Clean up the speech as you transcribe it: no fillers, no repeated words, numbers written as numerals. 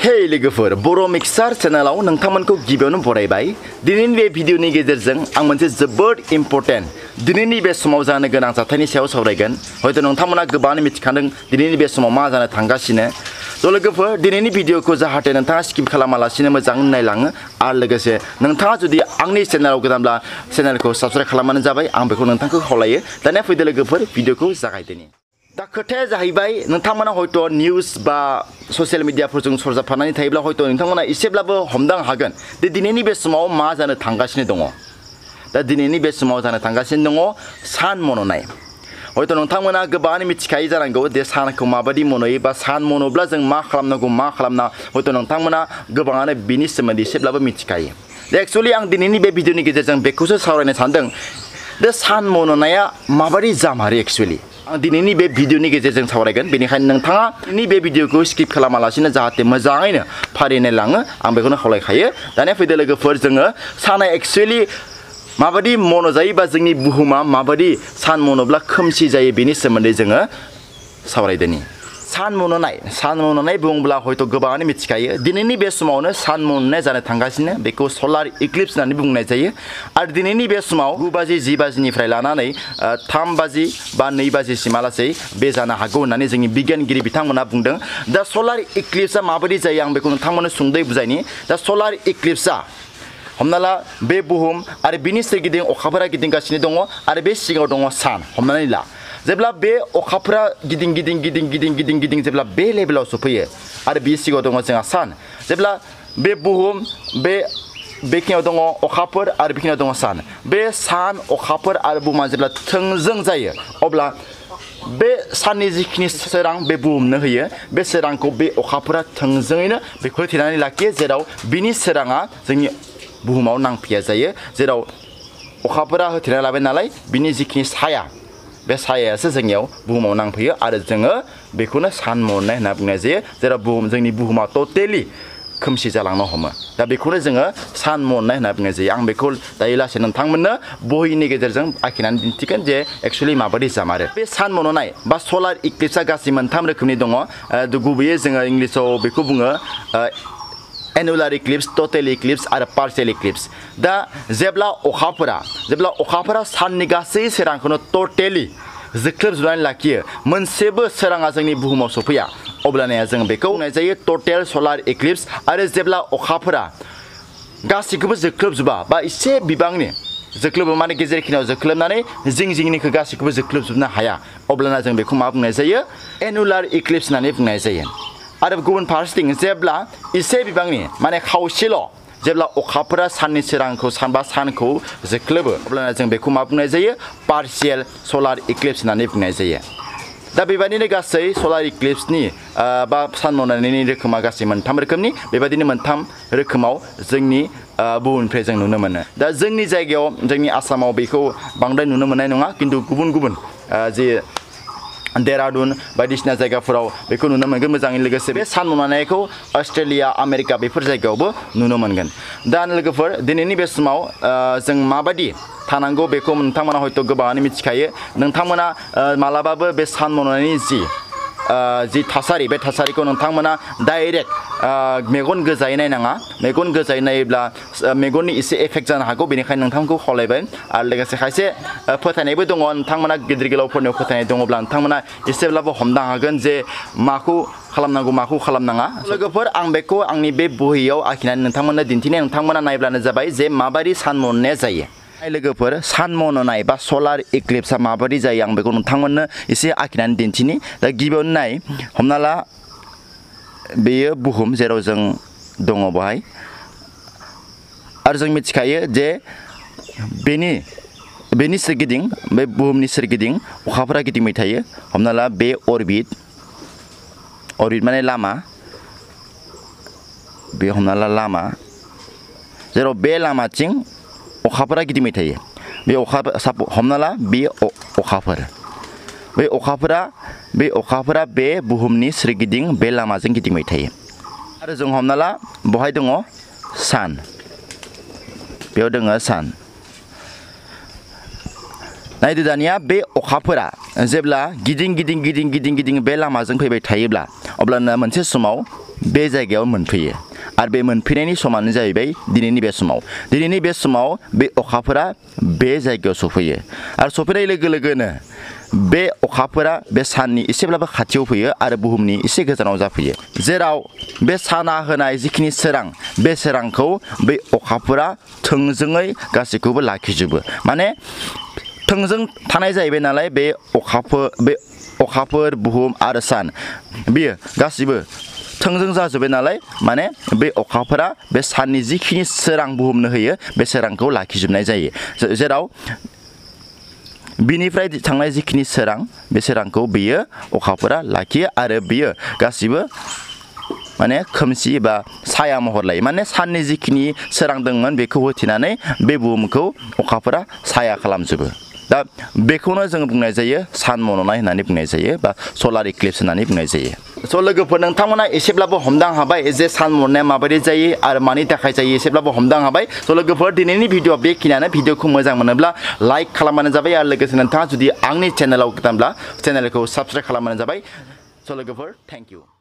Hey लोगोफोर बर' mixer चेनेलाव नोंथांमोनखौ गिबियावनो बरायबाय दिनैनि बे भिडिअनि गेजेरजों आं मोनसे जोबोद इम्पोर्टेन्ट दिनैनि बे समाव जानो गोनां जाथायनि सायाव सावरायगोन हयथ' नोंथांमोना गोबाङानो मिथिखादों दिनैनि बे समाव मा जानो थांगासिनो थ' लोगोफोर दिनैनि भिडिअखौ जाहाथे नोंथाङा स्किप खालामालासिनो मोजाङै नायलाङो आरो लोगोसे नोंथाङा जुदि आंनि चेनेलाव गोदानब्ला चेनेलखौ साबस्क्राइब खालामबानो जाबाय आं बेखौ नोंथांखौ खावलायो दानिया फैदो लोगोफोर भिडिअखौ जागायदोनि दा खोथाया जाहैबाय नोंथांमोना हयथ' निउस बा ससियेल मिडियाफोरजों सरजाबफानानै थायोब्ला हयथ' नोंथांमोना एसेब्लाबो हमदां हागोन दि दिनैनि बे समाव मा जानो थांगासिनो दङ दा दिनैनि बे समाव जानो थांगासिनो दङ सान मन'नाय हयथ' नोंथांमोना गोबाङानो मिथिखायो जानांगौ दे सानखौ माबायदि मन'यो बा सान मन'ब्ला जों मा खालामनांगौ मा खालामना हयथ' नोंथांमोना गोबाङानो बिनि सोमोन्दै एसेब्लाबो मिथिखायो दा एक्चुअलि आं दिनैनि बे भिडिअनि गेजेरजों बेखौसो सावरायनो सानदों दे सान मन'नाया माबायदि जामारो एक्चुअलि आं दिनैनि बे भिडिअनि गेजेरजों सावरायगोन बेनिखायनो नोंथाङा दिनैनि बे भिडिअखौ स्किप खालामालासिनो जाहाथे मोजाङैनो फारिनो लाङो आं बेखौनो खावलायखायो दानिया फैदो लोगोफोर जोङो साना एक्चुअलि माबायदि मन'जायो बा जोंनि बुहुमा माबायदि सान मन'ब्ला खोमसि जायो बेनि सोमोन्दै जोङो सावरायदोनि सान मन'नाय बुङोब्ला हयथ' गोबाङानो मिथिखायो दिनैनि बे समावनो सान मन'नाय जानो थांगासिनो बेखौ सलार इक्लिप्स होननानै बुंनाय जायो आरो दिनैनि बे समाव 9 बाजि 10 बाजिनिफ्राय लानानै 3 बाजि बा 2 बाजिसिमहालासै बे जानो हागौ होननानै जोंनि बिगियानगिरि बिथांमोना बुंदों दा सलार इक्लिप्सआ माबायदि जायो आं बेखौ नोंथांमोननो सुंद'यै बुजायनि दा सलार इक्लिप्सआ हमना ला बे बुहुम आरो बिनि सोरगिदिं अखाफोरा गिदिंगासिनो दङ आरो बे सिगाङाव दङ सान हमनानै ला जेब्ला बे अखाफोरा गिदिं जेब्ला बे लेभेलाव सफैयो आरो बि सिगाङाव दङ जोंहा सान जेब्ला बे बुहुम बेखिनियाव दङ अखाफोर आरो बेखिनियाव दङ सान बे सान अखाफोर आरो बुहुमा जेब्ला थोंजों जायो अब्ला बे साननि जिखिनि सोरां बे बुहुमनो होयो बे सोरांखौ बे अखाफोरा थोंजोङैनो बेखौ होथेनानै लाखियो जेराव बिनि सोराङा जोंनि बुहुमाव नांफैया जायो जेराव अखाफोरा होथेना लाबाय नालाय बिनि जिखिनि साया बे सायायासो जोंनियाव बुहुमाव नांफैयो आरो जोङो बेखौनो सान मन'नाय होनना बुंनाय जायो जेराव जोंनि बुहुमा टटेलि खोमसि जालांनो हमो दा बेखौनो जोङो सान मन'नाय होनना बुंनाय जायो आं बेखौ दायो लासै नोंथांमोननो बहिनि गेजेरजों आखिनानै दिन्थिगोन जे एक्चुअलि माबायदि जामारो बे सान मन'नाय बा सलार इक्लिप्सआ गासै मोनथाम रोखोमनि दङ गुबैयै जोङो इंलिसाव बेखौ बुङो एनुलार इक्लिप्स टटेल इक्लिप्स आरो पार्शियेल इक्लिप्स दा जेब्ला अखाफोरा साननि गासै सोरांखौनो टटेलि जोख्लोबजोबनानै लाखियो मोनसेबो सोराङा जोंनि बुहुमाव सफैया अब्लानिया जों बेखौ बुंनाय जायो टटेल सलार इक्लिप्स आरो जेब्ला अखाफोरा गासैखौबो जोख्लोबजोबा बा एसे बिबांनि जोख्लोबो माने गेजेरखिनियाव जोख्लोबनानै जिंनिखौ गासैखौबो जोख्लोबजोबनो हाया अब्लाना जों बेखौ मा बुंनाय जायो एनुलार इक्लिप्स होननानै बुंनाय जायो आरो गुबुन फारसेथिं जेब्ला एसे बिबांनि माने खावसेल' जेब्ला अखाफोरा साननि सोरांखौ सानखौ जोख्लोबो अब्लाना जों बेखौ मा बुंनाय जायो पार्शियेल सलार इक्लिप्स होननानै बुंनाय जायो दा बेबायदिनो गासै सलार इक्लिप्सनि बा सान मन'नायनि रोखोमा गासै मोनथाम रोखोमनि बेबायदिनो मोनथाम रोखोमाव जोंनि बुहुमनिफ्राय जों नुनो मोनो दा जोंनि जायगायाव जोंनि आसामाव बेखौ बांद्राय नुनो मोननाय नङा खिन्थु गुबुन जे देरादुन बायदिसिना जायगाफोराव बेखौ नुनो मोनगोन मोजाङै लोगोसे बे सान मन'नायखौ अस्ट्रेलिया आमेरिका बेफोर जायगायावबो नुनो मोनगोन दा लोगोफोर दिनैनि बे समाव जों माबायदि थानांगौ बेखौ नोंथांमोना हयथ' गोबाङानो मिथिखायो नोंथांमोना मालाबाबो बे सान मन'नायनि जि थासारि बे थासारिखौ नोंथांमोना डाइरेक्ट मेगन गोजायै नायनाङा मेगन गोजायै नायोब्ला मेगननि एसे एफेक्ट जानो हागौ बेनिखायनो नोंथांखौ खावलायबाय आरो लोगोसे खायसे फोथायनायबो दङ नोंथांमोना गिदिर गोलावफोरनियाव फोथायनाय दङब्ला नोंथांमोना एसेब्लाबो हमदां हागोन जे माखौ खालामनांगौ माखौ खालामनाङा लोगोफोर आं बेखौ आंनि बे बहियाव आखिनानै नोंथांमोननो दिन्थिनाय नोंथांमोना नायब्लानो जाबाय जे माबायदि सान मन'नाया जायो लोगोफोर सान मन'नाय बा सलार इक्लिप्सआ माबायदि जायो आं बेखौ नोंथांमोननो एसे आखिनानै दिन्थिनि दा गिबियावनो नाय हमना ला बेयो बुहुम जेराव जों दङ बेहाय आरो जों मिथिखायो जे बेनि सोरगिदिं बे बुहुमनि सोरगिदिं अखाफोरा गिदिंबाय थायो हमना ला बे अरबिट माने लामा बे हमना ला लामा जेराव बे लामाथिं अखाफोरा गिदिंबाय थायो बे हमना ला बे अखाफोर बे अखाफोरा बे बुहुमनि सोरगिदिं बे लामाजों गिदिंबाय थायो आरो जों हमना ला बहाय दङ सान बेयाव दङ सान नायदो दानिया बे अखाफोरा जेब्ला गिदिं बे लामाजों फैबाय थायोब्ला अब्लाना मोनसे समाव बे जायगायाव मोनफैयो आरो बे मोनफैनायनि समानो जाहैबाय दिनैनि बे समाव बे अखाफोरा बे जायगायाव सफैयो आरो सफैनाय लोगो लोगोनो बे अखाफोरा बे साननि एसेब्लाबो खाथियाव फैयो आरो बुहुमनि एसे गोजानाव जाफैयो जेराव बे साना होनाय जिखिनि सोरां बे सोरांखौ बे अखाफोरा थोंजोङै गासैखौबो लाखिजोबो माने थोंजों थानाय जाहैबाय नालाय बे अखाफोर बुहुम आरो सान बियो गासिबो थोंजों जाजोबबाय नालाय माने बे अखाफोरा बे साननि जिखिनि सोरां बुहुमनो होयो बे सोरांखौ लाखिजोबनाय जायो जेराव बिनिफ्राय थांनाय जिखिनि सोरां बे सोरांखौ बियो अखाफोरा लाखियो आरो बियो गासिबो माने खोमसि एबा साया महर लायो माने साननि जिखिनि सोरां दंमोन बेखौ होथेनानै बे बुहुमखौ अखाफोरा साया खालामजोबो दा बेखौनो जों बुंनाय जायो सान मन'नाय होननानै बुंनाय जायो बा सलार इक्लिप्स होननानै बुंनाय जायो स' लोगोफोर नोंथांमोना एसेब्लाबो हमदां हाबाय जे सान मन'नाया माबायदि जायो आरो मानि थाखाय जायो एसेब्लाबो हमदां हाबाय स' लोगोफोर दिनैनि भिडिअ बेखिनियानो भिडिअखौ मोजां मोनोब्ला लाइक खालामबानो जाबाय आरो लोगोसे नोंथाङा जुदि आंनि चेनेलाव गोदानब्ला चेनेलखौ साबस्क्राइब खालामबानो जाबाय स' लोगोफोर थेंक इउ